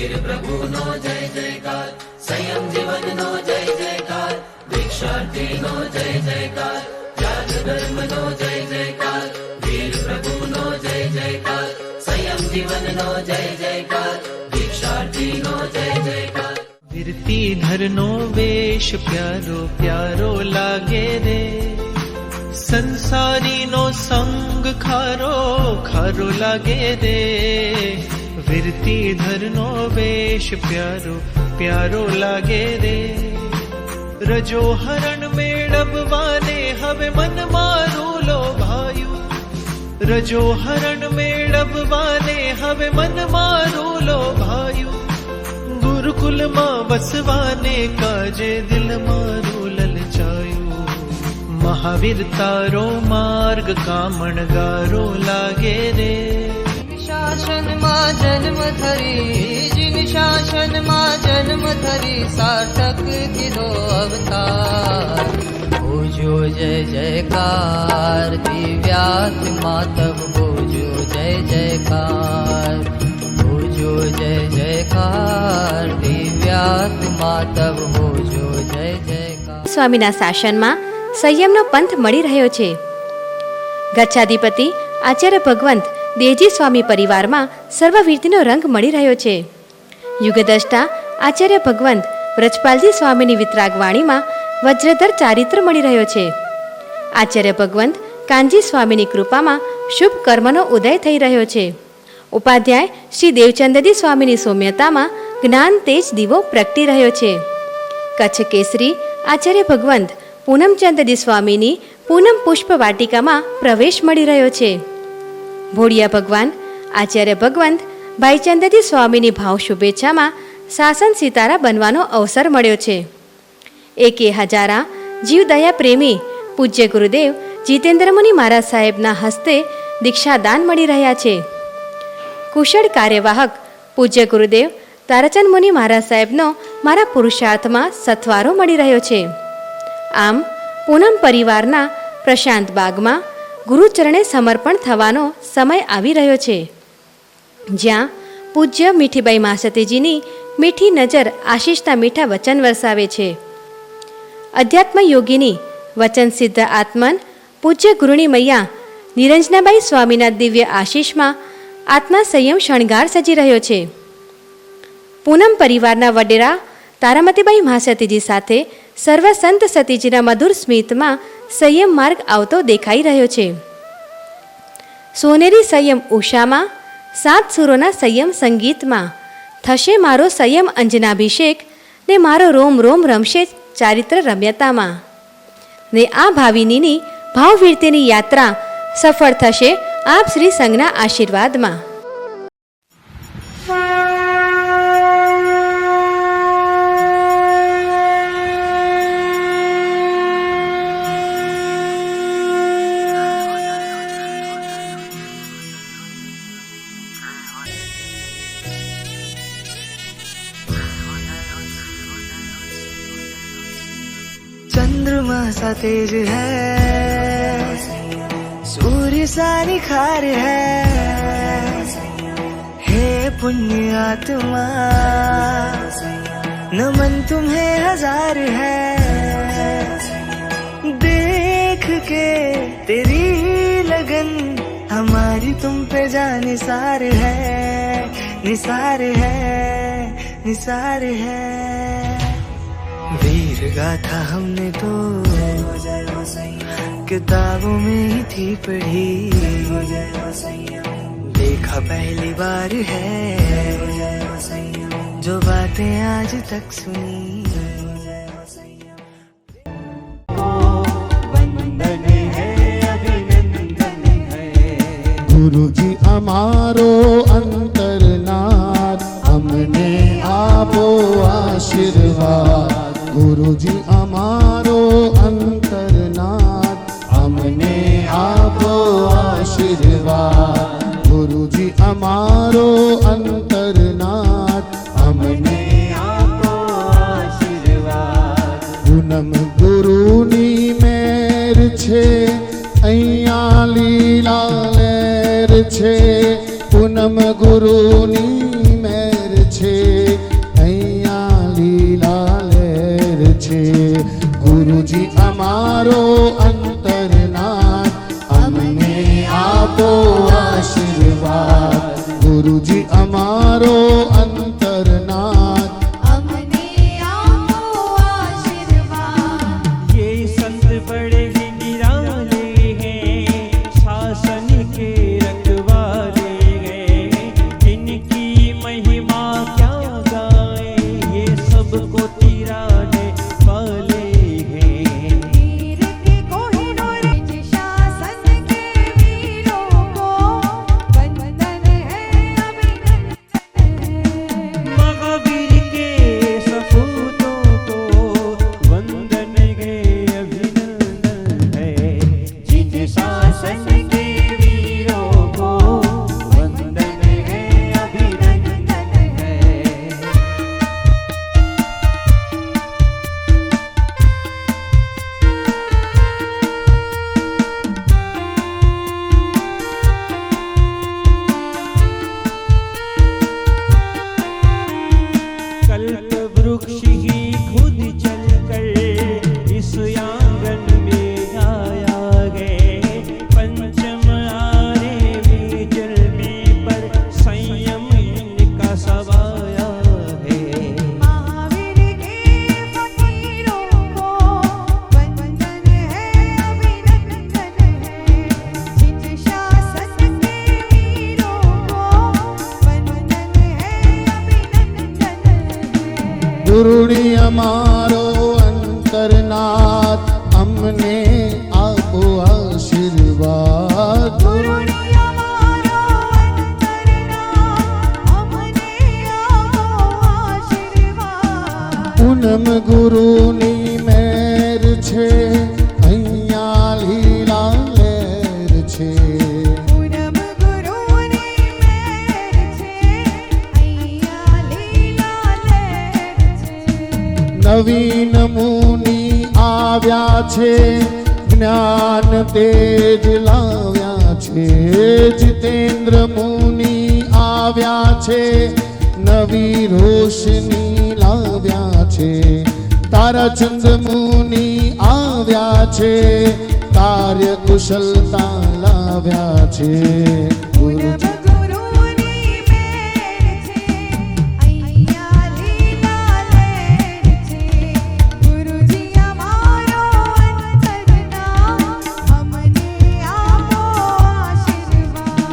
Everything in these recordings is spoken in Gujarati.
વીર પ્રભુનો જય જયકાર, સંયમ જીવનનો જય જયકાર, દીક્ષાર્થીનો જય જયકાર, ત્યાગ ધર્મનો જય જયકાર, વીર પ્રભુનો જય જયકાર, સંયમ જીવનનો જય જયકાર, દીક્ષાર્થીનો જય જયકાર. વીરતી ધરનો વેશ પ્યારો પ્યારો લાગે રે, સંસારીનો સંગ ખારો ખારો લાગે રે. વીરતી ધરનો વેશ પ્યારો પ્યારો લાગે રે, રજો હરણ મેળવવાને હવે મન મારું લોભાયું, રજો હરણ મેળવવાને હવે મન મારું લોભાયું, ગુરુકુલમાં વસવાને કાજે દિલ મારું લલચાયું. મહાવીર તારો માર્ગ કામણગારો લાગે રે. શાસનમાં જન્મ ધરી, જીન શાસનમાં જન્મ ધરી, સાર્થક કીધો અવતાર. ભોજો જય જયકાર, દિવ્યાત્મા તબ ભોજો જય જયકાર, ભોજો જય જયકાર, દિવ્યાત્મા તબ ભોજો જય જયકાર. સ્વામીના શાસનમાં સંયમનો પંથ મળી રહ્યો છે. ગચ્છાધિપતિ આચાર્ય ભગવંત દેવજી સ્વામી પરિવારમાં સર્વવીરતીનો રંગ મળી રહ્યો છે. યુગદ્રષ્ટા આચાર્ય ભગવંત વ્રજપાલજી સ્વામીની વિતરાગ વાણીમાં વજ્રધર ચારિત્ર મળી રહ્યો છે. આચાર્ય ભગવંત કાનજી સ્વામીની કૃપામાં શુભ કર્મનો ઉદય થઈ રહ્યો છે. ઉપાધ્યાય શ્રી દેવચંદજી સ્વામીની સૌમ્યતામાં જ્ઞાન તેજ દીવો પ્રગટી રહ્યો છે. કચ્છ કેસરી આચાર્ય ભગવંત પૂનમચંદજી સ્વામીની પૂનમ પુષ્પ વાટિકામાં પ્રવેશ મળી રહ્યો છે. ભોળિયા ભગવાન આચાર્ય ભગવંત ભાઈચંદજી સ્વામીની ભાવ શુભેચ્છામાં શાસન સિતારા બનવાનો અવસર મળ્યો છે. એકે હજારા જીવદયા પ્રેમી પૂજ્ય ગુરુદેવ જીતેન્દ્રમુનિ મહારાજ સાહેબના હસ્તે દીક્ષાદાન મળી રહ્યા છે. કુશળ કાર્યવાહક પૂજ્ય ગુરુદેવ તારાચંદ મુનિ મહારાજ સાહેબનો મારા પુરુષાર્થમાં સથવારો મળી રહ્યો છે. આમ પૂનમ પરિવારના પ્રશાંત બાગમાં ગુરુચરણે સમર્પણ થવાનો સમય આવી રહ્યો છે, જ્યાં પૂજ્ય મીઠીબાઈ માસતીજીની મીઠી નજર આશીષના મીઠા વચન વરસાવે છે. અધ્યાત્મ યોગીની વચન સિદ્ધ આત્મન પૂજ્ય ગુરુણી મૈયા નિરંજનાબાઈ સ્વામીના દિવ્ય આશીષમાં આત્મા સંયમ શણગાર સજી રહ્યો છે. પૂનમ પરિવારના વડેરા તારામતીબાઈ મહાસતીજી સાથે સર્વ સંત સતીજીના મધુર સ્મિતમાં સંયમ માર્ગ આવતો દેખાઈ રહ્યો છે. સોનેરી સંયમ ઉષામાં, સાત સુરોના સંયમ સંગીતમાં થશે મારો સંયમ અંજનાભિષેક, ને મારો રોમ રોમ રમશે ચારિત્ર રમ્યતામાં. ને આ ભાવિનીની ભાવવીરતીની યાત્રા સફળ થશે આપ શ્રી સંઘના આશીર્વાદમાં. चंद्रमा सा तेज है, सूर्य सा निखार है, हे पुण्य आत्मा नमन तुम्हें हजार है. देख के तेरी लगन हमारी तुम पे जान निसार है, निसार है, निसार है. वीर गाथा हमने तो किताबों में ही थी पढ़ी, देखा पहली बार है जो बातें आज तक सुनी. गुरुजी અમારો અંતરનાથ અમને આપો આશીર્વાદ. ગુરુજી અમારો અંતરનાથ અમને આપો આશીર્વાદ. ગુરુજી અમારો અંતરનાથ અમને આપો આશીર્વાદ. પૂનમ ગુરુની મેર છે અહીંયા લીલા લહેર છે. પૂનમ ગુરુની મેર છે गुरुजी अमारो अंतरनाथ अमने आपो आशीर्वाद। ये संत बड़े ही निराले हैं, शासन के रखवाले हैं, इनकी महिमा क्या गाए, ये सबको तिराने वाले हैं। वीर के कोहिनूर निज शासन के वीरों को वंदन है अभिनंदन है। महावीर के सपूतों को वंदन है अभिनंदन है, जिन शासन के वीरों को वंदन है अभिनंदन है। कल्प वृक्ष ही खुद चलकर इस आंगन में आया है, पंचम आरे में जल में पर संयम इनका सवाया है। महावीर के फकीरों को वंदन है अभिनंदन है, जिन शासन के वीरों को वंदन है अभिनंदन है। गुरुजी अमारो अंतरनाथ हमने आपो आशीर्वाद। गुरुनी हमारो अंतरनाथ हमने आपो आशीर्वाद। પૂનમ ગુરુની મેર છે અહીંયા લીલા લેર છે પૂનમ ગુરુની મેર છે અહીંયા લીલા લહેર છે। નવીન મુનિ આવ્યા છે જ્ઞાન તેજ લાવ્યા છે જીતેન્દ્ર મુનિ આવ્યા છે નવી રોશની લાવ્યા છે તારાચંદ મુનિ આવ્યા છે કાર્ય કુશલતા લાવ્યા છે ગુરુ પૂનમ ગુરુની મેર છે અહીંયા લીલા લહેર છે। ગુરુજી અમારો અંતરનાથ અમને આપો આશીર્વાદ।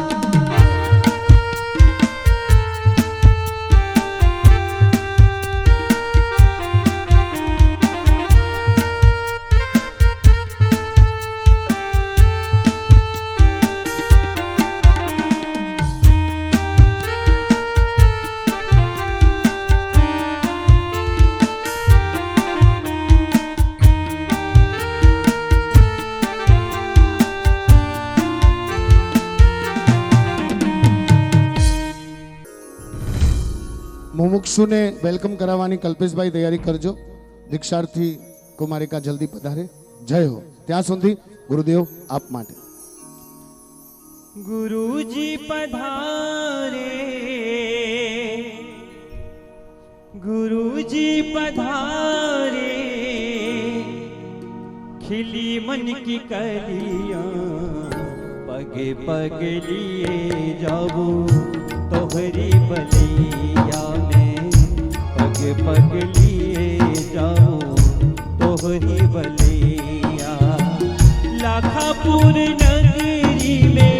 મુમુક્ષુને વેલકમ કરાવવાની કલ્પેશભાઈ તૈયારી કરજો દીક્ષાર્થી કુમારિકા જલ્દી પધારે જય હો ત્યાં સુધી ગુરુદેવ આપ માટે गुरुजी पधारे, गुरुजी पधारे, खिली मन की कलियां पगे पग लिए जाओ तोहरी बलिया में, पग पग लिए जाओ तोहरी बलिया। लाखापुर नगरी में,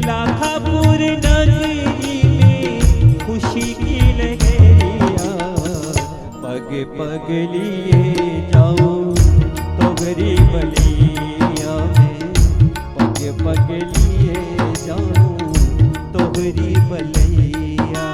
लाखापुर नगरी में खुशी की लहरिया पग पग लिए जाओ तोहरी बलिया में, पग पग लिए जाओ तोहरी बलिया।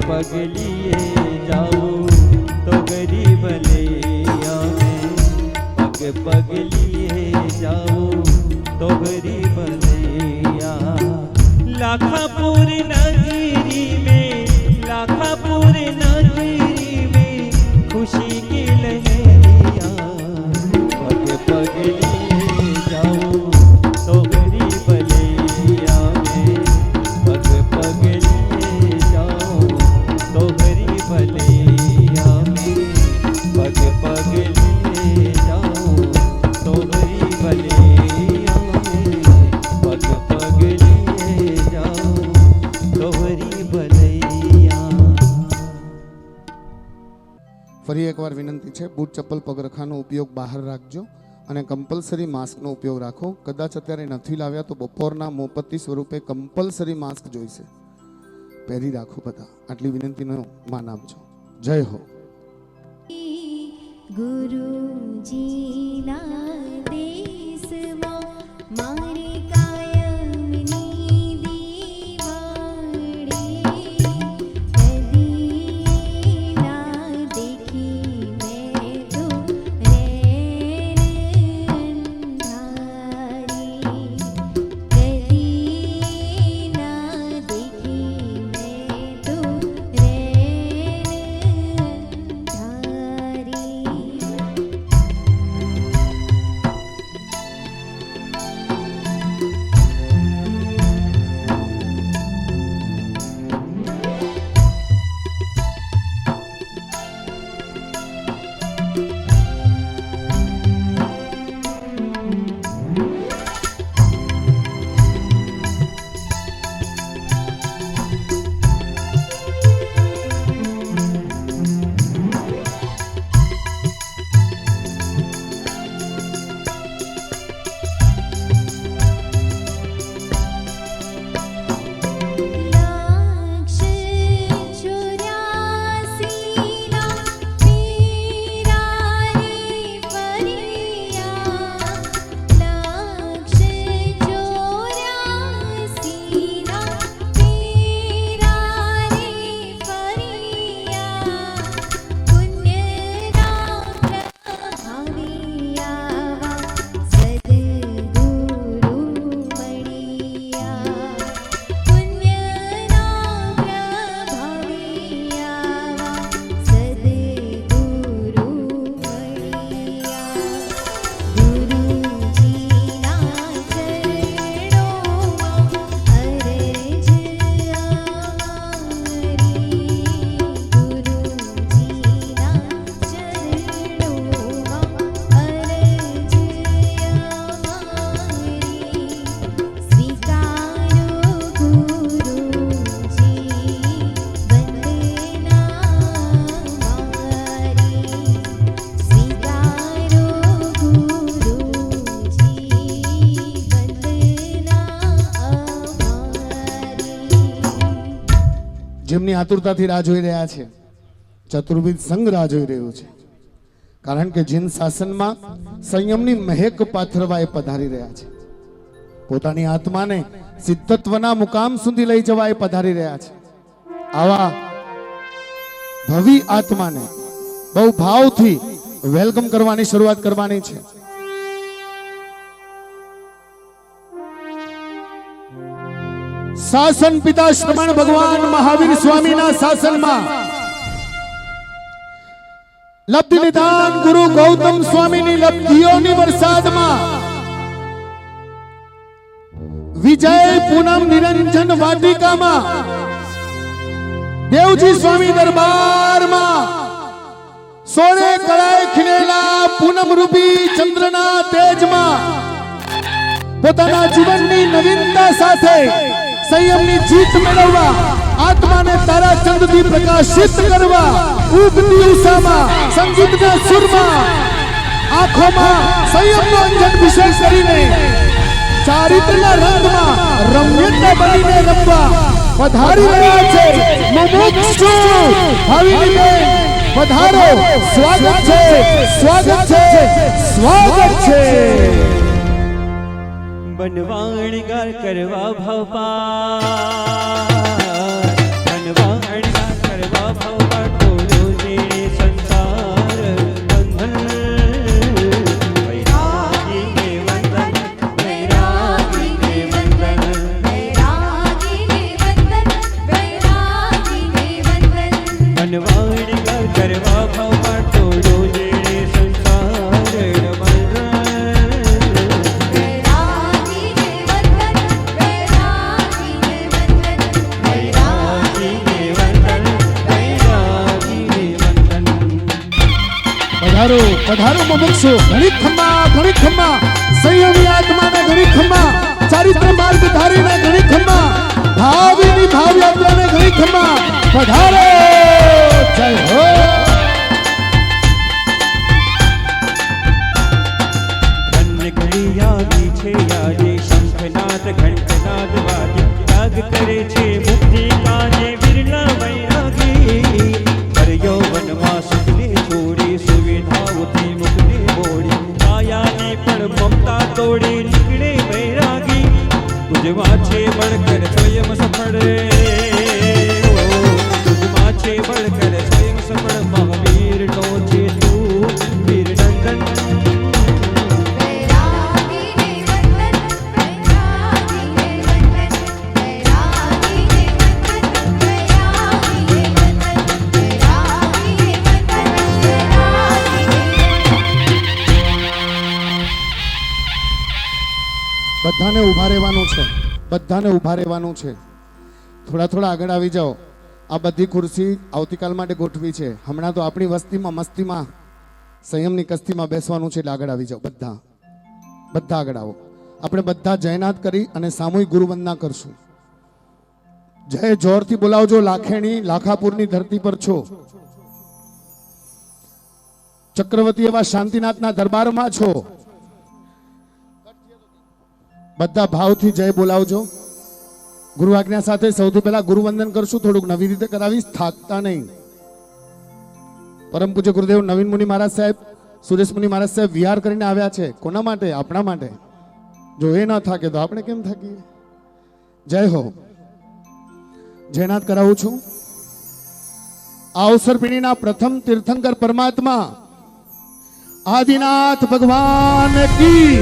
પગલીએ જાઉં તો ગરીબ લૈયા પગ પગલીએ જાઉં તો ગરીબ લૈયા लाखापुर नगरी में लाखापुर नगरी में खुशी की लहरिया पग पग लिए जाऊं तो गरीब लैया में पग पग लिए जाऊं तो गरीब लैया में पग पग लिए जाऊं तो गरीब लैया में पग पग लिए जाऊं तो गरीब लैया। ફરી એકવાર વિનંતી છે, બૂટ ચપ્પલ પગરખાનો ઉપયોગ બહાર રાખજો અને કમ્પલસરી માસ્કનો ઉપયોગ રાખો. કદાચ અત્યારે નથી લાવ્યા તો બપોરના મોપત્તી સ્વરૂપે કમ્પલસરી માસ્ક જોઈશે, પહેરી રાખો બધા. આટલી વિનંતીનો માન આપજો. જય હો. ગુરુજીના દેશમાં મારી કાયમની દીવાળી કદી ના દેખી મેં તો રેન અંધારી કદી ના દેખી મેં તો રેન જેમની આતુરતાથી રાહ જોઈ રહ્યા છે, ચતુર્વિધ સંઘ રાહ જોઈ રહ્યું છે, કારણ કે જીન શાસનમાં સંયમની મહેક પાથરવા એ પધારી રહ્યા છે. પોતાની આત્માને સિદ્ધત્વના મુકામ સુધી લઈ જવા એ પધારી રહ્યા છે. આવા ભવિ આત્માને બહુ ભાવથી વેલકમ કરવાની શરૂઆત કરવાની છે. શાસન પિતા શ્રમણ ભગવાન મહાવીર સ્વામીના શાસનમાં લબ્ધિ નિધાન ગુરુ ગૌતમ સ્વામીની લબ્ધિઓની વરસાદમાં વિજય પૂનમ નિરંજન વાટિકામાં દેવજી સ્વામી દરબારમાં સોને કળાએ ખીલેલા પૂનમ રૂપી ચંદ્રના તેજમાં પોતાના જીવનની નવીનતા સાથે સંયમની જીત મેળવવા, આત્માને તારા ચંદ્રથી પ્રકાશિત કરવા, ઉગતી ઉષામાં સંગીતના સુરમાં આંખોમાં સંયમનો અંજન કરીને ચારિત્ર્યના રંગમાં રમ્યતા બનીને રમવા પધારી રહ્યા છે. મુમુક્ષુ ભાવિનીબેન પધારો. સ્વાગત છે, સ્વાગત છે, સ્વાગત છે. बनवाणगार करवा भवपार, बनवाणगार પધારો પધારો મુમુક્ષુ ઘણી ખમ્મા સંયમી આત્માને ઘણી ખમ્મા ચારિત્ર માર્ગ ધારીને ઘણી ખમ્મા ભાવીની ભાવ યાત્રાને ઘણી ખમ્મા પધારો જય હો કનકલિયાની છે યાદે શંખનાદ ઘંટનાદ વાગે ત્યાગ કરે છે મુક્તિ કાને વિરલા વૈરાગી પર યૌવનમાં સુખને છોડી સુવિધાઓથી મુક્તિ મોડી માયાની પણ મમતા તોડી નીકળે વૈરાગી તુજમાં છે બળકર સ્વયં સફળ તુજમાં છે બળકર સ્વયં સફળ મહાવીરનો છે તું વીર નંદન બધાને ઊભા રહેવાનું છે, બધાને ઊભા રહેવાનું છે. થોડા આગળ આવી જાઓ. આ બધી ખુરશી આવતીકાલ માટે ગોઠવી છે. હમણાં તો આપણી વસ્તીમાં મસ્તીમાં સંયમની કસ્તીમાં બેસવાનું છે. એટલે આગળ આવી જાઓ. બધા આગળ આવો. આપણે બધા જયનાથ કરી અને સામૂહિક ગુરુવંદના કરશું. જય જોરથી બોલાવજો. લાખેણી લાખાપુરની ધરતી પર છો. ચક્રવર્તી એવા શાંતિનાથના દરબારમાં છો. બધા ભાવથી જય બોલાવજો. ગુરુ આજ્ઞા સાથે સૌથી પહેલા ગુરુવંદન કરશું. થોડુંક નવી રીતે કરાવીશ, થાકતા નહીં. પરમ પૂજ્ય ગુરુદેવ નવીન મુનિ મહારાજ સાહેબ, સુરેશ મુનિ મહારાજ સાહેબ વિહાર કરીને આવ્યા છે. કોના માટે? આપણા માટે. જો એ ન થાકે તો આપણે કેમ થાકીએ? જય હો. જયનાથ કરાવું છું. આ અવસર પેઢીના પ્રથમ તીર્થંકર પરમાત્મા આદિનાથ ભગવાન કી,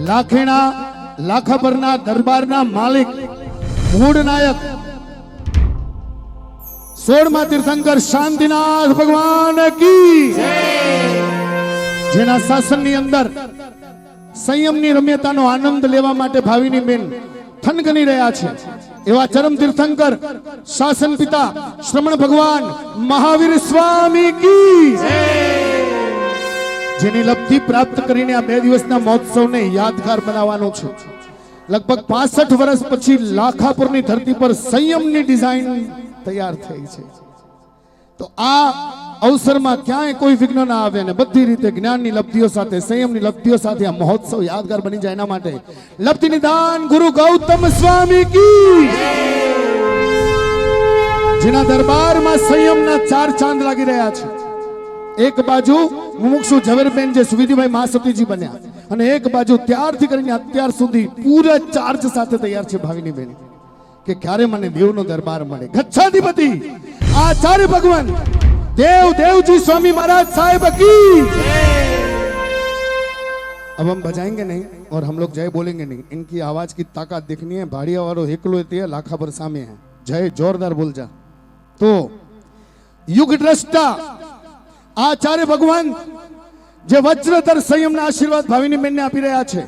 લાખેણા લાખાપરના દરબારના માલિક મૂળ નાયક 16મા તીર્થંકર શાંતિનાથ ભગવાન કી, જેના શાસનની અંદર સંયમની રમ્યતાનો આનંદ લેવા માટે ભાવિની બેન થનગની રહ્યા છે. એવા ચરમ તીર્થંકર શાસન પિતા શ્રમણ ભગવાન મહાવીર સ્વામી કી, જેની લબ્ધિ પ્રાપ્ત કરીને આ 2 દિવસના મહોત્સવને યાદગાર બનાવવાનો છે. લગભગ 65 વર્ષ પછી લાખાપુરની ધરતી પર સંયમની ડિઝાઇન તૈયાર થઈ છે. તો આ અવસરમાં ક્યાંય કોઈ વિઘ્ન ના આવે અને બધી રીતે જ્ઞાનની લબ્ધિઓ સાથે, સંયમની લબ્ધિઓ સાથે આ મહોત્સવ યાદગાર બની જાય એના માટે લબ્ધિ નિદાન ગુરુ ગૌતમ સ્વામી કી, જેના દરબારમાં સંયમના 4 ચાંદ લાગી રહ્યા છે. એક બાજુ મુમુક્ષુ ઝવેરબેન જે સુવિધિભાઈ મહાસતીજી બન્યા, અને એક બાજુ ત્યારથી કરીને અત્યાર સુધી પૂરા ચાર્જ સાથે તૈયાર છે ભાવિની બેન કે ક્યારે મને દેવનો દરબાર મળે. ગચ્છાધિપતિ આચાર્ય ભગવાન देवजी स्वामी महाराज साहेब की. अब हम बजाएंगे नहीं और हम लोग जय बोलेंगे नहीं. इनकी आवाज की ताकत देखनी है. भाड़िया वालों हेकलो है लाखा पर सामे है. जय जोरदार बोल जा. तो युग दृष्टा आचार्य भगवान जे वज्रधर संयम ना आशीर्वाद भाविनी बेन ने आपी रह्या छे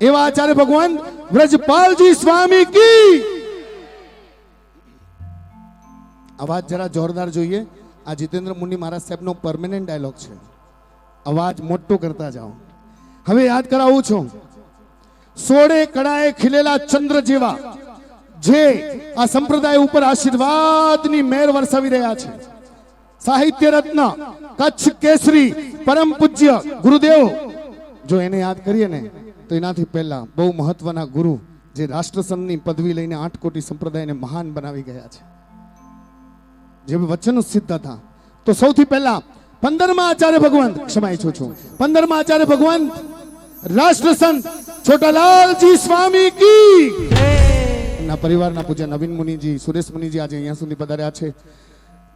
एवा आचार्य भगवान व्रजपालजी स्वामी की. आवाज जरा जोरदार જોઈએ. આ જીતેન્દ્ર મુનિ મહારાજ સાહેબનો પરમેનન્ટ ડાયલોગ છે. અવાજ મોટો કરતા જાઓ. હવે યાદ કરાવું છું. 16 કળાએ ખીલેલા ચંદ્ર જેવા જે આ સંપ્રદાય ઉપર આશીર્વાદની મહેર વરસાવી રહ્યા છે. સાહિત્ય રત્ન કચ્છ કેસરી પરમ પૂજ્ય ગુરુદેવ, જો એને યાદ કરીએ ને તો એનાથી પહેલા બહુ મહત્વના ગુરુ જે રાષ્ટ્રસંઘની પદવી લઈને 8 કોટી સંપ્રદાયને મહાન બનાવી ગયા છે, જે વચન સિદ્ધ હતા. તો સૌથી પહેલા 15મા આચાર્ય ભગવાન, ક્ષમા ઈચ્છું છું, 15મા આચાર્ય ભગવાન રાષ્ટ્રસંત છોટાલાલજી સ્વામી કી, એમના પરિવારના પૂજ્ય નવીન મુનિજી, સુરેશ મુનિજી આજે અહીંયા સુધી પધાર્યા છે.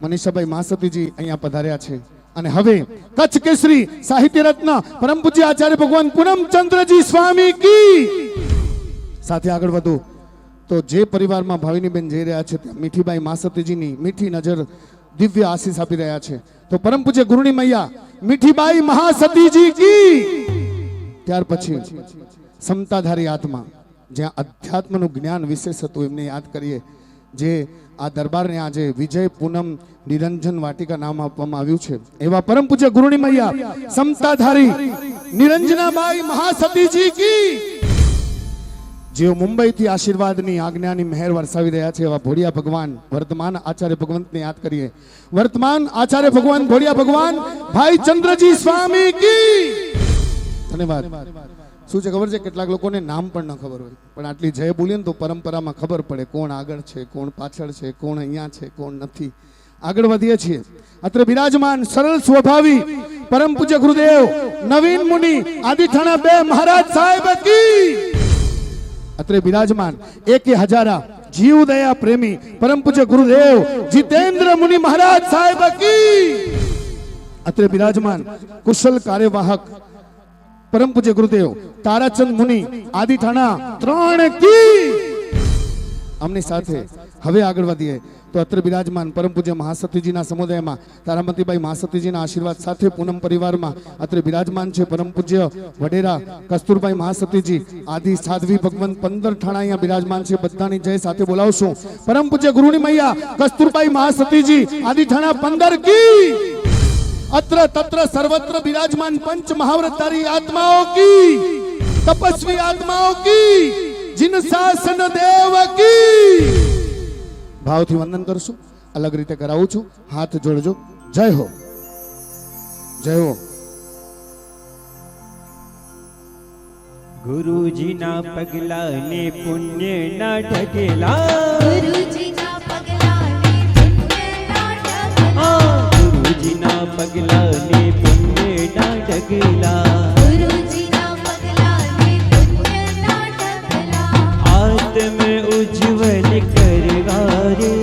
મનીષાભાઈ મહાસતીજી અહીંયા પધાર્યા છે. અને હવે કચ્છ કેસરી સાહિત્ય રત્ન પરમ પૂજ્ય આચાર્ય ભગવાન પૂનમચંદ્રજી સ્વામી કી. સાથે આગળ વધુ તો જે પરિવારમાં ભાવિની બેન જઈ રહ્યા છે ત્યાં મીઠીબાઈ માસતીજીની મીઠી નજર દિવ્ય આશીષ આપી રહ્યા છે. તો પરમ પૂજ્ય ગુરુની મૈયા મીઠીબાઈ મહાસતીજી કી. ત્યાર પછી સમતાધારી આત્મા જ્યાં અધ્યાત્મનું જ્ઞાન વિશેષ હતું એમને યાદ કરીએ. જે આ દરબારને આજે વિજય પૂનમ નિરંજન વાટિકા નામ આપવામાં આવ્યું છે એવા પરમ પૂજ્ય ગુરુની મૈયા સમતાધારી નિરંજનાબાઈ મહાસતીજી કી, જેઓ મુંબઈથી આશીર્વાદની આજ્ઞાની મહેર વરસાવી રહ્યા છે એવા ભોળિયા ભગવાન વર્તમાન આચાર્ય ભગવંતને યાદ કરીએ. વર્તમાન આચાર્ય ભગવાન ભોળિયા ભગવાન ભાઈ ચંદ્રજી સ્વામી કી ધન્યવાદ. શું છે ખબર છે, કેટલાક લોકોને નામ પણ ન ખબર હોય, પણ આટલી જય બોલીએ ને તો પરંપરામાં ખબર પડે કોણ આગળ છે, કોણ પાછળ છે, કોણ અહીંયા છે, કોણ નથી. આગળ વધીએ છીએ. અત્રે બિરાજમાન સરળ સ્વભાવી પરમ પૂજ્ય ગુરુદેવ નવીન મુનિ આદિઠાણા 2 મહારાજ સાહેબ કી. અત્રે બિરાજમાન એક હજારા જીવ દયા પ્રેમી પરમ પૂજ્ય ગુરુદેવ જીતેન્દ્ર મુનિ મહારાજ સાહેબ કી. અત્રે બિરાજમાન કુશલ કાર્યવાહક પરમ પૂજ્ય ગુરુદેવ તારાચંદ મુનિ આદિઠાણા 3 કી. અમની સાથે હવે આગળ વધીએ તો અત્રે બિરાજમાન પરમ પૂજ્ય મહાસતીજીના સમુદાયમાં તારામતીબાઈ મહાસતીજીના આશીર્વાદ સાથે પૂનમ પરિવારમાં અત્રે બિરાજમાન છે પરમ પૂજ્ય વડેરા કસ્તુરબાઈ મહાસતીજી આદિ સાધ્વી ભગવંત 15 ઠાણા અહીંયા બિરાજમાન છે. બધાની જય સાથે બોલાવશું. પરમ પૂજ્ય ગુરુની મૈયા કસ્તુરબાઈ મહાસતીજી આદિ ઠાણા 15 કી. અત્ર તત્ર સર્વત્ર બિરાજમાન પંચ મહાવ્રતધારી આત્માઓ કી, તપસ્વી આત્માઓ કી, जिन शासन देव की. ભાવથી વંદન કરશું. અલગ રીતે કરાવું છું. હાથ જોડજો. જય હો, જય હો. ગુરુજીના પગલાને પુણ્યના ઢગલા, ગુરુજીના પગલાને પુણ્યના ઢગલા, ગુરુજીના પગલાને પુણ્યના ઢગલા, ગુરુજીના પગલાને પુણ્યના ઢગલા, આત્મ ઉજ્જવલ કરવા રે,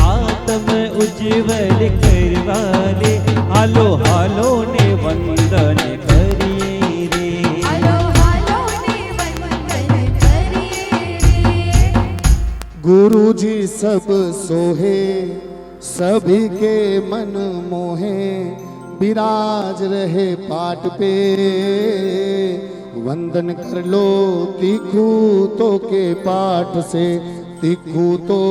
આત્મ ઉજ્જવલ કરવા રે, હાલો હાલો ને વંદન કરીએ રે, હાલો હાલો ને વંદન કરીએ રે. गुरुजी सब सोहे सभी के मन मोहे, विराज रहे पाट पे वंदन कर लो तीखू तो के पाठ से तीखू तो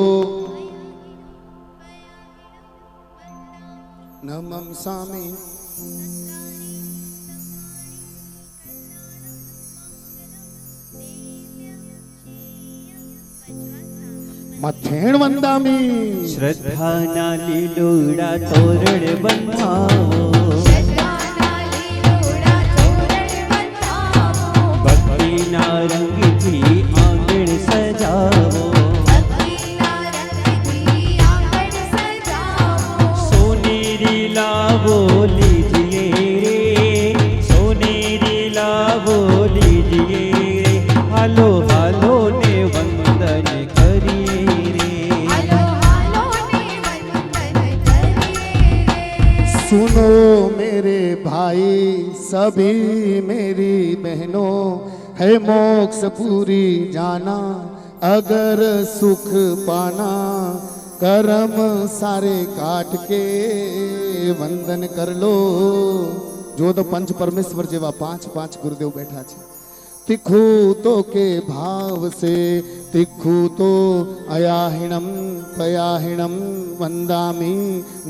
नमम सामी. मथेण वंदामी શ્રદ્ધાના લીલોડા તોરણ બંધાવો, શ્રદ્ધાના લીલોડા તોરણ બંધાવો, ભક્તિના રંગથી આંગણ સજાવો, ભક્તિના રંગથી આંગણ સજાવો, સોનેરી લાવો લીજીએ રે, સોનેરી લાવો લીજીએ રે, હાલો હાલો ને વંદન કરીએ રે, હાલો હાલો ને વંદન કરીએ રે. सुनो मेरे भाई सभी मेरी बहनों, है मोक्ष पूरी जाना अगर सुख पाना, कर्म सारे काट के वंदन कर लो. जो तो पंच परमेश्वर जेवा 5 गुरुदेव बैठा છે. तिखू तो के भाव से तिखू तो अयाहिणम पयाहिणम वंदामी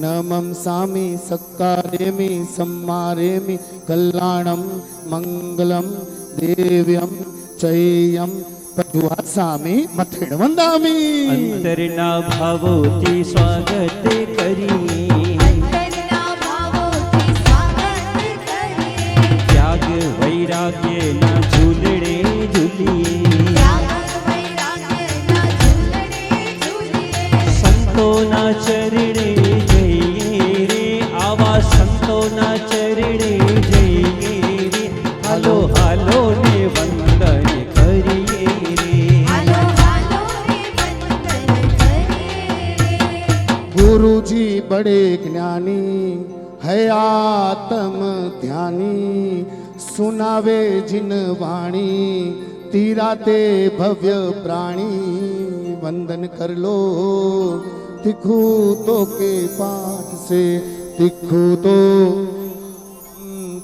नमम सामी सक्कारेमि सम्मारेमि कल्याणम मंगलम देव्यम चय्यम पटुवासामी मथेण वंदामी. અંતરના ભાવોથી સ્વાગત કરી, અંતરના ભાવોથી સ્વાગત કરીએ, ત્યાગ વૈરાગ્યના ઝૂલડે ઝૂલીએ, ત્યાગ વૈરાગ્યના ઝૂલડે ઝૂલીએ, સંતોના ચરણે જઈએ રે, આવા સંતોના ચરણે જઈએ રે, હાલો હાલો ને વંદન કરીએ રે, હાલો હાલો ને વંદન કરીએ રે. गुरुजी बड़े ज्ञानी है आत्म ध्यानी, सुनावे जिन वाणी तीराते भव्य प्राणी, वंदन कर लो तिखू तो के पाठ से तिखू तो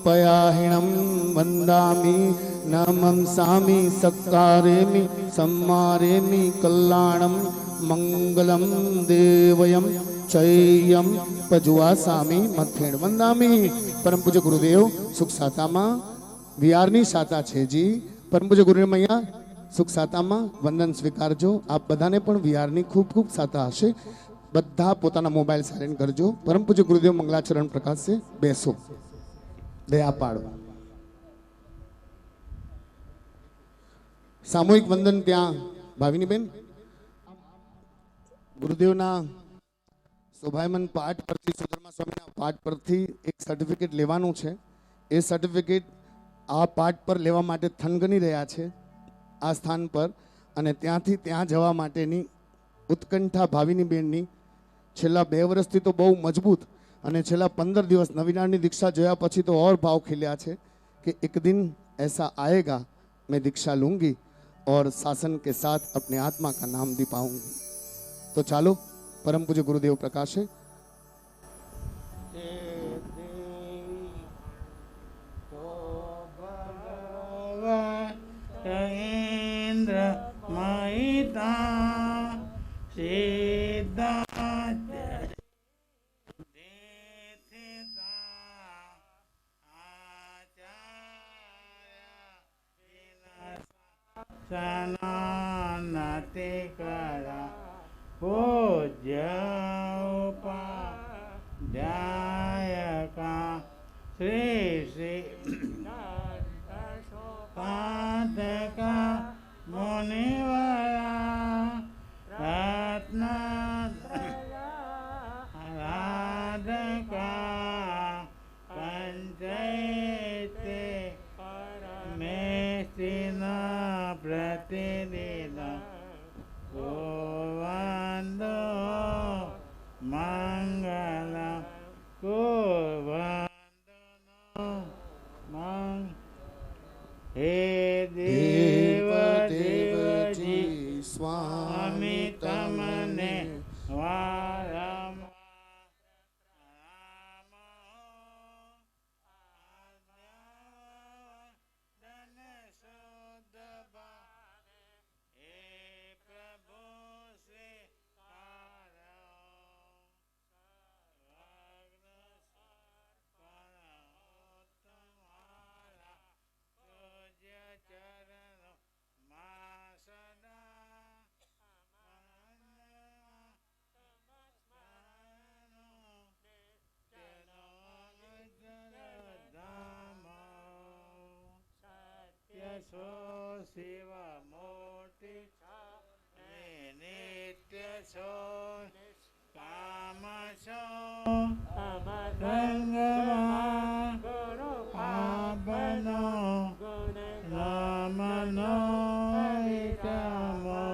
पयाहिणम वंदामी नमं सामि सक्कारेमि सम्मारेमि कल्याणं मंगलम देवयम चय्यम पजुआसामी मथेण वंदामी। परम पूज्य गुरुदेव सुख साताમાં વિહારની સાતા છે જી। પરમ પૂજ્ય ગુરુદેવ અહીંયા સુખ સાતામાં વંદન સ્વીકારજો। આપ બધાને પણ વિહારની ખૂબ ખૂબ સાતા હશે। બધા પોતાના મોબાઈલ સાઇલેન્ટ કરજો। પરમ પૂજ્ય ગુરુદેવ મંગલાચરણ પ્રકાશ છે, બેસો, દયા પાડો। સામૂહિક વંદન ત્યાં ભાવિની બેન ગુરુદેવના શોભાયમાન પાઠ પરથી સુધર્મા સ્વામીના પાઠ પરથી એક સર્ટિફિકેટ લેવાનું છે। એ સર્ટિફિકેટ આ પાઠ પર લેવા માટે થનગની રહ્યા છે આ સ્થાન પર, અને ત્યાંથી ત્યાં જવા માટેની ઉત્કંઠા ભાવિની બેનની છેલ્લા 2 વર્ષથી તો બહુ મજબૂત, અને છેલ્લા 15 દિવસ નવીનાની દીક્ષા જોયા પછી તો और ભાવ ખીલ્યા છે कि एक दिन ऐसा आएगा मैं दीक्षा लूंगी और शासन के साथ अपने आत्मा का नाम दी पाऊंगी। तो चालो परम पूज्य गुरुदेव प्रकाशे। इंद्र महिता सीधा सनानते करा पूज्य उपाध्यायका श्री श्री पादका मुनिवरा रत्न राधका पंचैते मेस्तिन प्रतिदिन गोवंदो मंगल गोवंदो मंग हे देव देवजी स्वामी तमने वारम सो शिव मूर्ति नित्य सो काम सो पावनो नमनो इतमो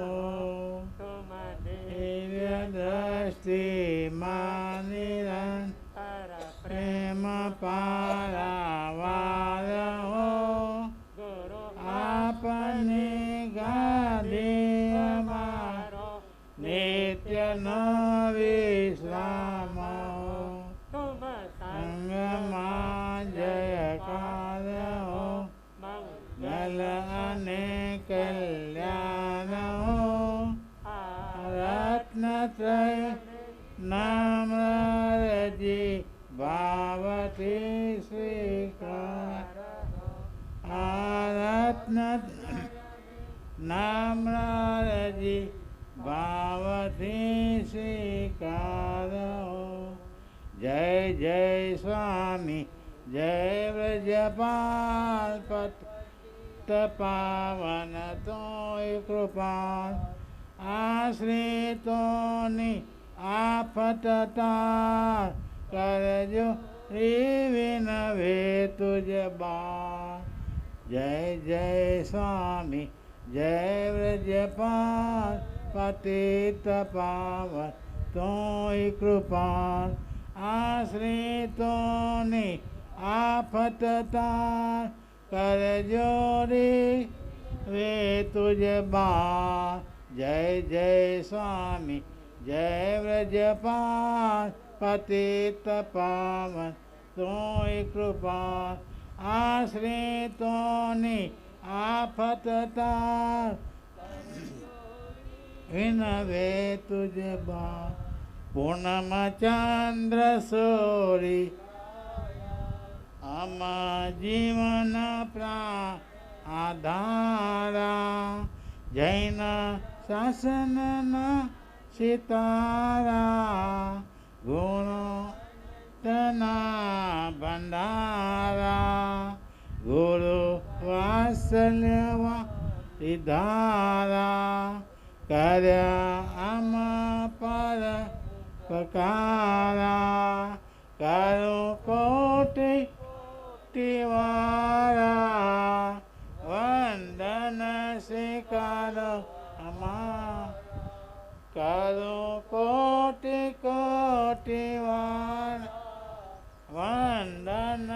दिव्य दृष्टि मानिरन प्रेम पारावार हो अपने गादे मारो नित्य न विश्राम संग जयकार हो मंगल अनेक कल्याण हो रत्नत्रय नाम रजी भावती स्वीकार रत्न नाम रजी भावती स्वीकार हो। जय जय स्वामी जय व्रजपाल पत पावन तो कृपाल आश्रितोनि आफततार करजो विनवे तुझ बार। जय जय स्वामी जय व्रजपाल पतित पावन तोय कृपाल आश्रितोनि आफततार कर जोरी वे तुझ बार। जय जय स्वामी जय व्रजपाल पतित पावन तोय कृपाल आश्रितोनि આફત તાર વિનવે તુજ બા પૂનમ ચંદ્ર સોરી આમા જીવન પ્રાણ આધારા જૈન શાસનના સિતારા ગુણો તના ભંડારા ગુરુ વાત્સલ્યવા સિધારા કર્યા આમ પર પકારા કરો કોટી તિવારા વંદન શિકાર અમા કરો કોટી કોટી વાર વંદન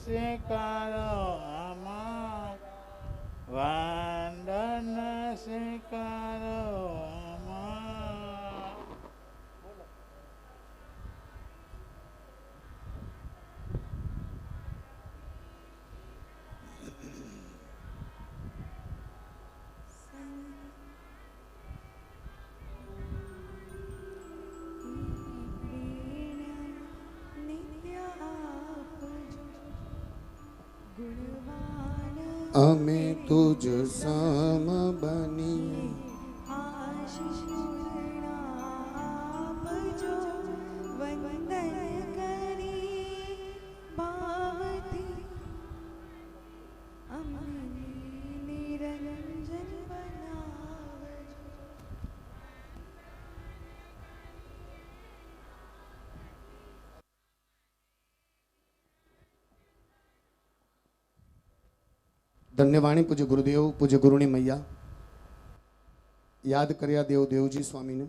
શિકારો અમા વંદન શિકારો અમા અમે તુજ સમ બની ધન્યવાણી પૂજ્ય ગુરુદેવ પૂજ્ય ગુરુની મૈયા યાદ કર્યા દેવ દેવજી સ્વામીને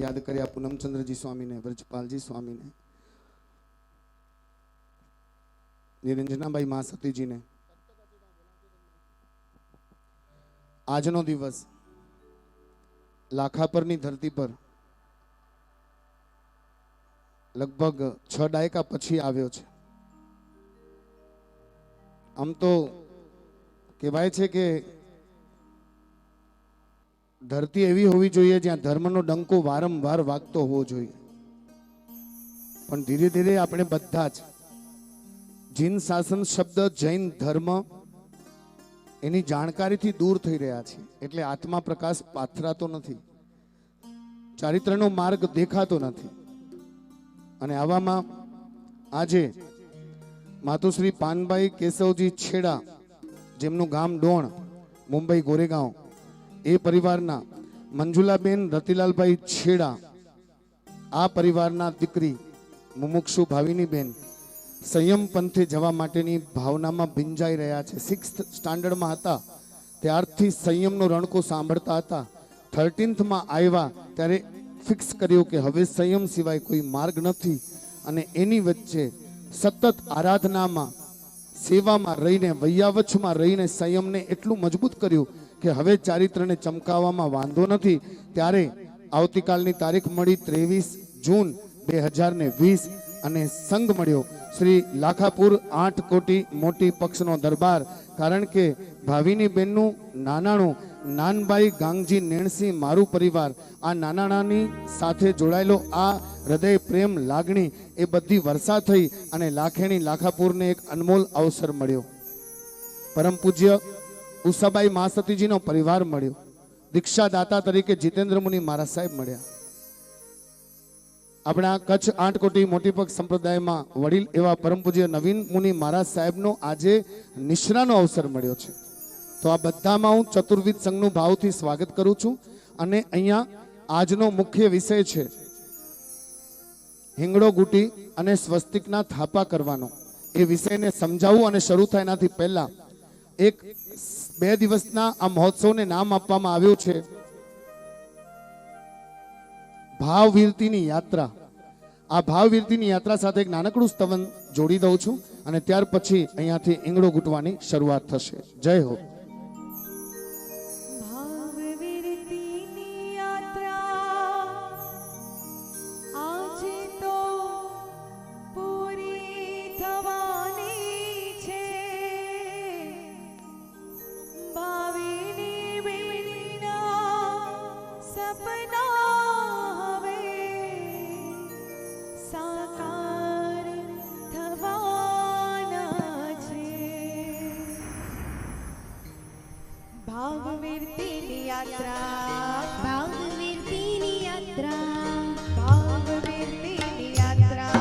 યાદ કર્યા પૂનમચંદ્રજી સ્વામીને વ્રજપાલજી સ્વામીને નિરંજનાબાઈ મા સતીજીને આજનો દિવસ લાખાપરની ધરતી પર લગભગ 6 દાયકા પછી આવ્યો છે. આમ તો કહેવાય છે કે ધરતી એવી હોવી જોઈએ જ્યાં ધર્મનો ડંકો વારંવાર વાગતો હોવો જોઈએ, પણ ધીરે ધીરે આપણે બધા જ જીન શાસન શબ્દ જૈન ધર્મ એની જાણકારીથી દૂર થઈ રહ્યા છે. એટલે આત્મા પ્રકાશ પાથરાતો નથી, ચારિત્રનો માર્ગ દેખાતો નથી. અને આવામાં આજે માતુશ્રી પાનબાઈ કેશવજી છેડા, જેમનું ગામ ડોણ, મુંબઈ ગોરેગાંવ, એ પરિવારના મંજુલાબેન રતિલાલભાઈ છેડા, આ પરિવારના દીકરી મુમુક્ષુ ભાવિનીબેન સંયમ પંથે જવા માટેની ભાવનામાં ભીંજાઈ રહ્યા છે. 6th સ્ટાન્ડર્ડમાં હતા ત્યારથી સંયમનો રણકો સાંભળતા હતા. 13થમાં આવ્યા ત્યારે ફિક્સ કર્યું કે હવે સંયમ સિવાય કોઈ માર્ગ નથી. અને એની વચ્ચે સતત આરાધનામાં, સેવામાં રહીને, વૈયાવચમાં રહીને સંયમને એટલું મજબૂત કર્યું કે હવે ચારિત્રને ચમકાવવામાં વાંધો નથી. ત્યારે આવતીકાલની તારીખ મળી 23 જૂન 2020 અને સંઘ મળ્યો શ્રી લાખાપુર 8 કોટી મોટી પક્ષનો દરબાર. કારણ કે ભાવિની બેનનું નાનાણું નાનબાઈ ગાંગજી નેણસી મારું પરિવાર, આ નાનાણાની સાથે જોડાયેલો આ હૃદય પ્રેમ લાગણી એ બધી વર્ષા થઈ અને લાખેણી લાખાપુરને એક અનમોલ અવસર મળ્યો. પરમ પૂજ્ય ઉષાબાઈ મહાસતીજીનો પરિવાર મળ્યો. દીક્ષાદાતા તરીકે જીતેન્દ્ર મુનિ મહારાજ સાહેબ મળ્યા. આપણા કચ્છ 8 કોટી મોટી પક્ષ સંપ્રદાયમાં વડીલ એવા પરમ પૂજ્ય નવીન મુનિ મહારાજ સાહેબનો આજે નિશ્રાનો અવસર મળ્યો છે. તો આ બધામાં હું ચતુર્વિધ સંઘનું ભાવથી સ્વાગત કરું છું. અને અહીંયા આજનો મુખ્ય વિષય છે હિંગડો ગુટી અને સ્વસ્તિકના થાપા કરવાનો. એ વિષયને સમજાવવું અને શરૂ થાય એનાથી પહેલા એક 2 દિવસના આ મહોત્સવને નામ આપવામાં આવ્યું છે ભાવવીરતીની યાત્રા. આ ભાવવીરતીની યાત્રા સાથે એક નાનકડું સ્તવન જોડી દઉં છું અને ત્યાર પછી અહીંયાથી ઈંગડો ઘૂંટવાની શરૂઆત થશે. જય હો. યાત્રા ભાવવીરતીની યાત્રા ભાવવીરતીની યાત્રા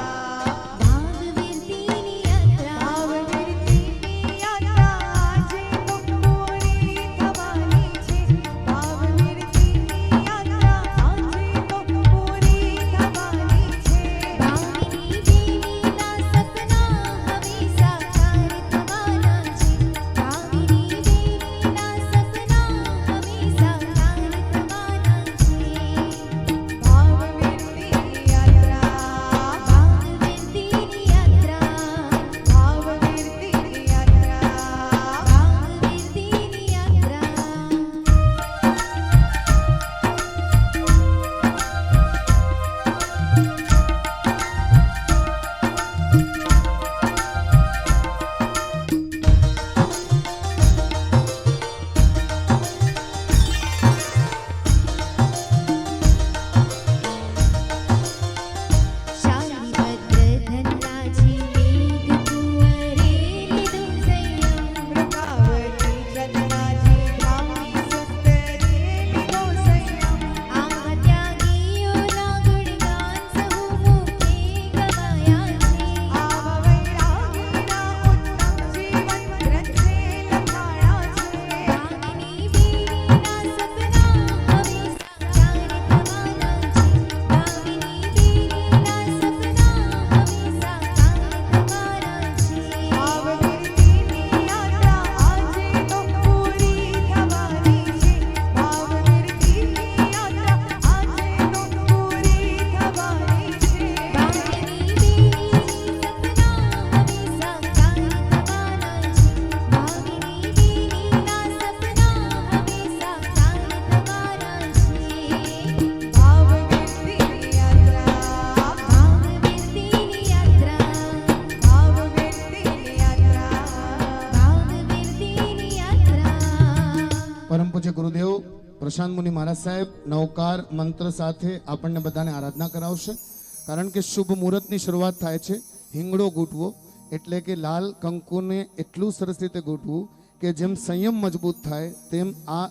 ભાવવીરતીની યાત્રા ભાવવીરતીની યાત્રા આજે તો પૂરી થવાની છે ભાવવીરતીની યાત્રા આજે તો પૂરી થવાની છે ભાવની દેવીના સપના હવે સાકાર થવાના છે ભાવની દેવીના સપના હવે સાકાર થવાના છે ભાવવીરતીની યાત્રા ભાવવીરતીની યાત્રા ભાવવીરતીની યાત્રા ભાવવીરતીની યાત્રા શાલિભદ્ર ધનરાજી મેઘ કુંવરે લીધું સંયમ પ્રભાવતી જન્માજી ભાવી સુંદરી લીધો સંયમ આ ત્યાગીઓના ગુણગાન સહુ મુખે ગવાયા છે આવા વૈરાગીના ઉત્તમ જીવન ગ્રંથે લખાણા છે ભાવની દેવીના સપના હવે સાકાર થવાના છે ભાવની દેવીના સપના હવે સાકાર થવાના છે ભાવવીરતીની યાત્રા આજે તો પૂરી થવાની છે ભાવવીરતીની યાત્રા આજે તો પૂરી થવાની છે ભાવની દેવીના સપના હવે સાકાર થવાના છે ભાવની દેવીના સપના હવે સાકાર થવાના છે ભાવવીરતીની યાત્રા ભાવવીરતીની યાત્રા ભાવવીરતીની યાત્રા ભાવવીરતીની યાત્રા પરમ પૂજ્ય ગુરુદેવ પ્રશાંત મુનિ મહારાજ સાહેબ નવકાર મંત્ર સાથે આપણને બધાને આરાધના કરાવશે. કારણ કે શુભ મુહૂર્તની શરૂઆત થાય છે. હિંગડો ગૂંટવો એટલે કે લાલ કંકુને એટલું સરસ રીતે ગૂંટવું કે જેમ સંયમ મજબૂત થાય તેમ આ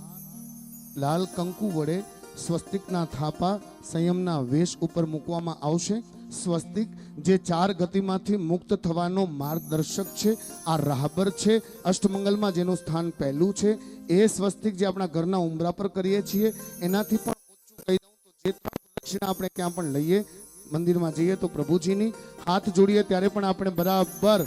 લાલ કંકુ વડે સ્વસ્તિકના થાપા સંયમના વેશ ઉપર મૂકવામાં આવશે. સ્વસ્તિક જે 4 ગતિમાંથી મુક્ત થવાનો માર્ગદર્શક છે, આ રાહબર છે. અષ્ટમંગલમાં જેનું સ્થાન પહેલું છે એ સ્વસ્તિક જે આપણા ઘરના ઉંબરા પર કરીએ છીએ એનાથી પણ ઊંચું કહી દઉં તો જે 3 પ્રદક્ષિણા આપણે ક્યાં પણ લઈએ, મંદિરમાં જઈએ તો પ્રભુજીની હાથ જોડીએ ત્યારે પણ આપણે બરાબર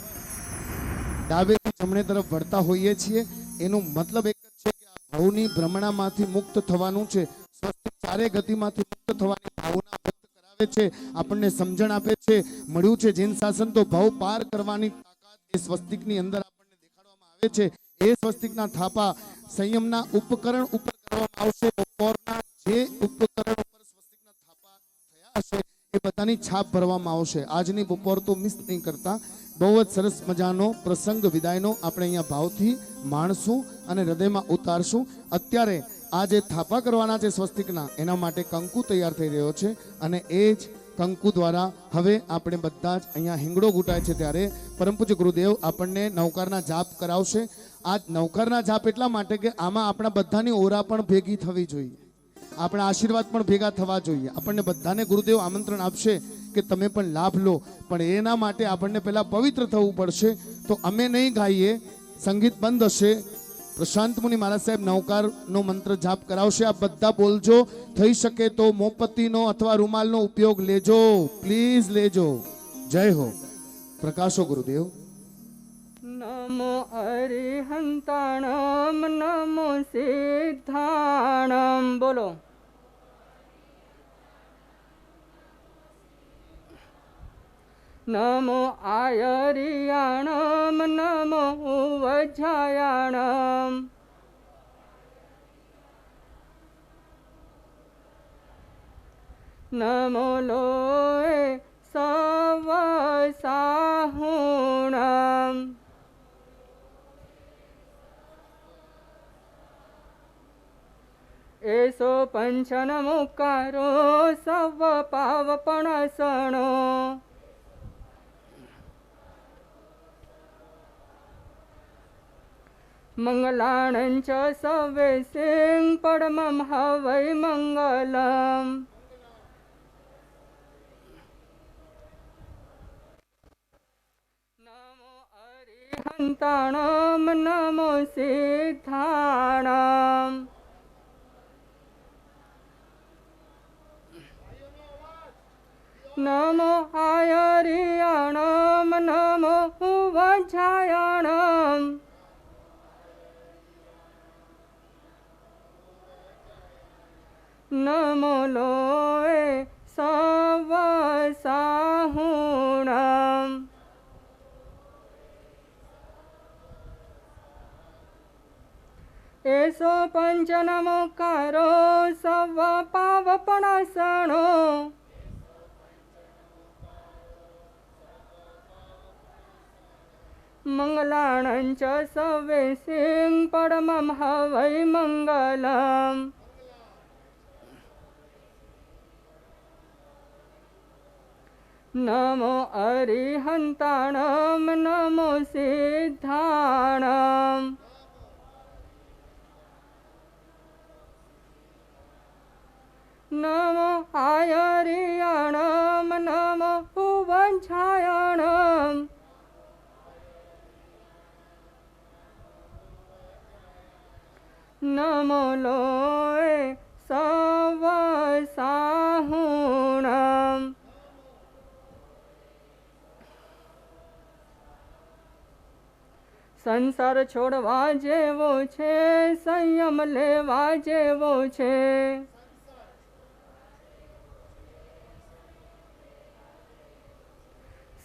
ડાબેથી જમણે તરફ વળતા હોઈએ છીએ. એનું મતલબ એક જ છે કે આ ભાવની ભ્રમણામાંથી મુક્ત થવાનું છે. સ્વસ્તિક 4 ગતિમાંથી મુક્ત થવાની ભાવના વ્યક્ત કરાવે છે, આપણને સમજણ આપે છે. મળ્યું છે જૈન શાસન તો ભાવ પાર કરવાની તાકાત એ સ્વસ્તિકની અંદર આપણને દેખાડવામાં આવે છે. એ સ્વસ્તિકના થાપા સંયમના ઉપકરણ ઉપર કરવામાં આવશે. બપોરના જે ઉપકરણ ઉપર સ્વસ્તિકના થાપા થયા હશે એ બધાની છાપ ભરવામાં આવશે. આજની બપોર તો મિસ નહીં કરતા. બહુ જ સરસ મજાનો પ્રસંગ વિદાયનો આપણે અહીંયા ભાવથી માણશું અને હૃદયમાં ઉતારશું. અત્યારે આ જે થાપા કરવાના છે સ્વસ્તિકના, એના માટે કંકુ તૈયાર થઈ રહ્યો છે અને એ જ કંકુ દ્વારા હવે આપણે બધા જ અહીંયા હિંગડો ઘૂંટાય છે ત્યારે પરમ પૂજ્ય ગુરુદેવ આપણને નવકારના જાપ કરાવશે. આ નવકારના જાપ એટલા માટે કે આમાં આપણા બધાની ઓરા પણ ભેગી થવી જોઈએ, આપણા આશીર્વાદ પણ ભેગા થવા જોઈએ. આપણને બધાને ગુરુદેવ આમંત્રણ આપશે કે તમે પણ લાભ લો, પણ એના માટે આપણને પહેલા પવિત્ર થવું પડશે. તો અમે નહીં ગાઈએ, સંગીત બંધ હશે. પ્રશાંત મુનિ મહારાજ સાહેબ નવકારનો મંત્ર જાપ કરાવશે. આપ બધા બોલજો. થઈ શકે તો મોમબત્તીનો અથવા રૂમાલનો ઉપયોગ લેજો, પ્લીઝ લેજો. જય હો. પ્રકાશો ગુરુદેવ. નમો અરિહંતાણમ નમો સિદ્ધાણમ. બોલો. નમો આયરિયાણમ નમો વજ્જાયાણમ. નમો લોય સવ સાહુણમ. એસો પંચનમુકારો સવ પાવપણસણો. मङ्गलानं च सवेसिं परमं हवै मङ्गलम् नमो अरिहन्ताणं नमो सिद्धाणाम् नमो आयर्याणं नमो वज्रायणम् नमो लोये सवसाहुणम् एषो पञ्चनमोकारो सवपावपणासनो मङ्गलानं च सवेसिं परमं हवै मङ्गलम् नमो अरिहन्ताणं नमो सिद्धाणाम् नमो आयर्याणं नमो वज्रायणम् नमो लोये सवसाहुणम् સંસાર છોડવા જેવો છે સંયમ લેવા જેવો છે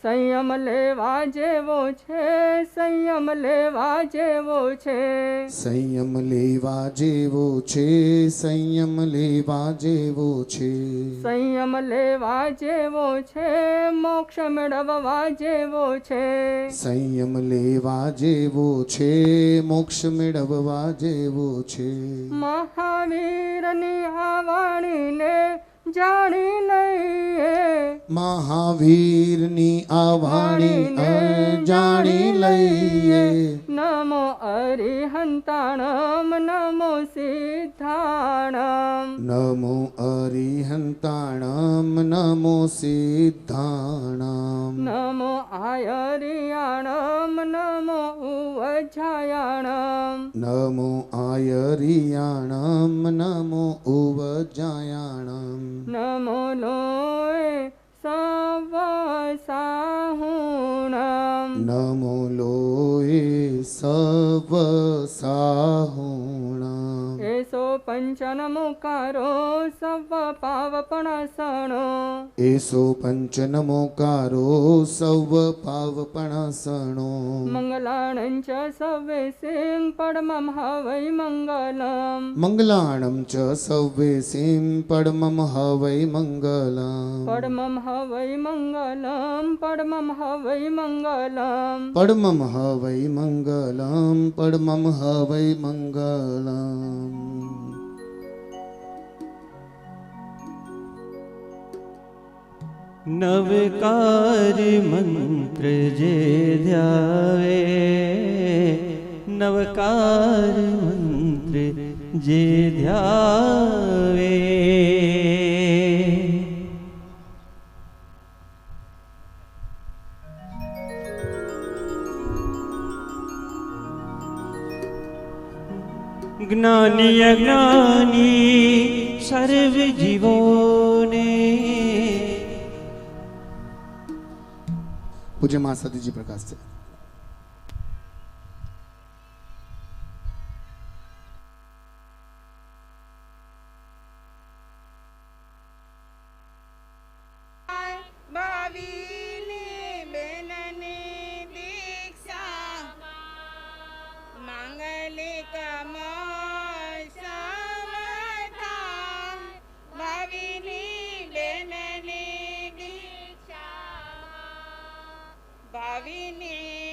સંયમ લેવા જેવો છે સંયમ લેવા જેવો છે સંયમ લેવા જેવો છે સંયમ લેવા જેવો છે સંયમ લેવા જેવો છે મોક્ષ મેળવવા જેવો છે સંયમ લેવા જેવો છે મોક્ષ મેળવવા જેવો છે મહાવીરની આ વાણીને જાણી લઈએ મહાવીરની આ વાણી જાણી લઈએ નમો અરિહંતાણમ નમો સિદ્ધાણમ નમો અરિહંતાણમ નમો સિદ્ધાણમ નમો આયર્યાણમ નમો ઉવજ્જાયાણમ નમો આયર્યાણમ નમો ઉવજ્જાયાણમ નમો લોય સવસાહુણમ નમો લોએ સવ સાહુણમ એસો પંચનમોકારો સવ પાવપણસણો એસો પંચનમોકારો સૌ પાવપણસણો મંગલાણં ચ સવેસિં પડમં હવૈ મંગલમ મંગલાણમ ચ સવ્વેસિં પડમમ હવૈ મંગલમ પડમં હવૈ મંગલમ પડમં હવૈ મંગલમ પડમમ હવૈ મંગલમ પડમમ હવૈ મંગલમ નવકાર મંત્ર જે ધ્યાવે નવકાર મંત્ર જે ધ્યાવે જ્ઞાની અજ્ઞાની સર્વ જીવોને પૂજ્ય મા સતીજી પ્રકાશ છે ભાવિની બેનની દીક્ષા માંગલિકમાં સમથા ભાવિની બેનની દીક્ષા ભાવિની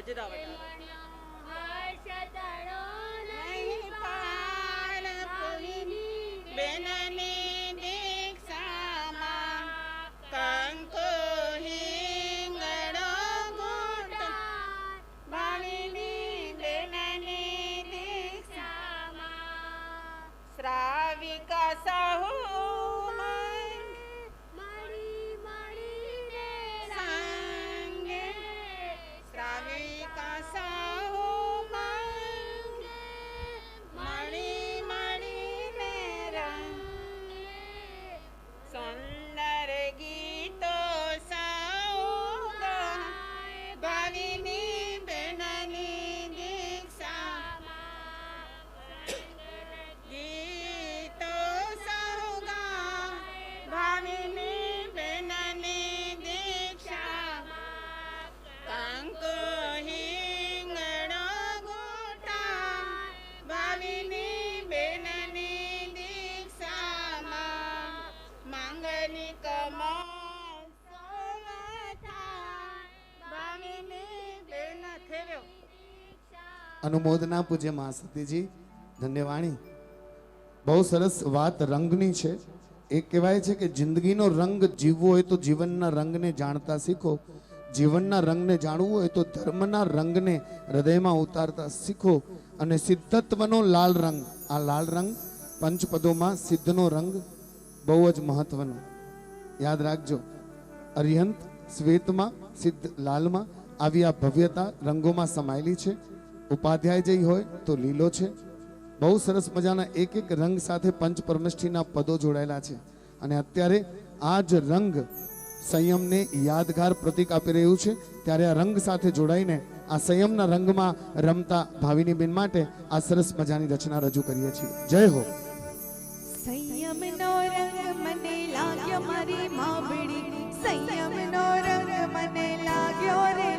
નહીં પાળ પૂરી બેનની દીક્ષામાં કંકુ હિંગડો ઘૂંટાય ભાવિની બેનની દીક્ષામાં શ્રાવિકા સહુ સંગે શ્રાવિકા સહુ મળીને રંગે સુંદર ગીતો સૌ ગાય ભાવિની બેનની દીક્ષામાં ગીતો સૌ ગાય ભાવિની બેનની દીક્ષામાં કંકુ હિંગડો ઘૂંટાય ભાવિની બેનની દીક્ષામાં માંગલિક મહોત્સવ થાય ભાવિની બેન થેવ્યો. અનુમોદના પૂજ્ય મહાસતીજી, ધન્યવાણી. બહુ સરસ વાત રંગની છે. એ કહેવાય છે કે જિંદગીનો રંગ જીવવો હોય તો જીવનના રંગને જાણતા શીખો. જીવનના રંગને જાણવું હોય તો ધર્મના રંગને હૃદયમાં ઉતારતા શીખો. અને સિદ્ધત્વનો લાલ રંગ, આ લાલ રંગ પંચપદોમાં સિદ્ધનો રંગ બહુ જ મહત્વનો. યાદ રાખજો, અરિહંત શ્વેતમાં, સિદ્ધ લાલમાં, આવી આ ભવ્યતા રંગોમાં સમાયેલી છે. ઉપાધ્યાય જઈ હોય તો લીલો છે. બહુ સરસ મજાના એક એક રંગ સાથે પંચ પરમેષ્ઠીના પદો જોડાયેલા છે. અને અત્યારે આ જ રંગ સંયમને યાદગાર પ્રતીક આપી રહ્યું છે. ત્યારે આ રંગ સાથે જોડાઈને આ સંયમના રંગમાં રમતા ભાવિનીબેન માટે આ સરસ મજાની રચના રજૂ કરીએ છીએ. જય હો. સંયમનો રંગ મને લાગ્યો મારી માવડી, સંયમનો રંગ મને લાગ્યો રે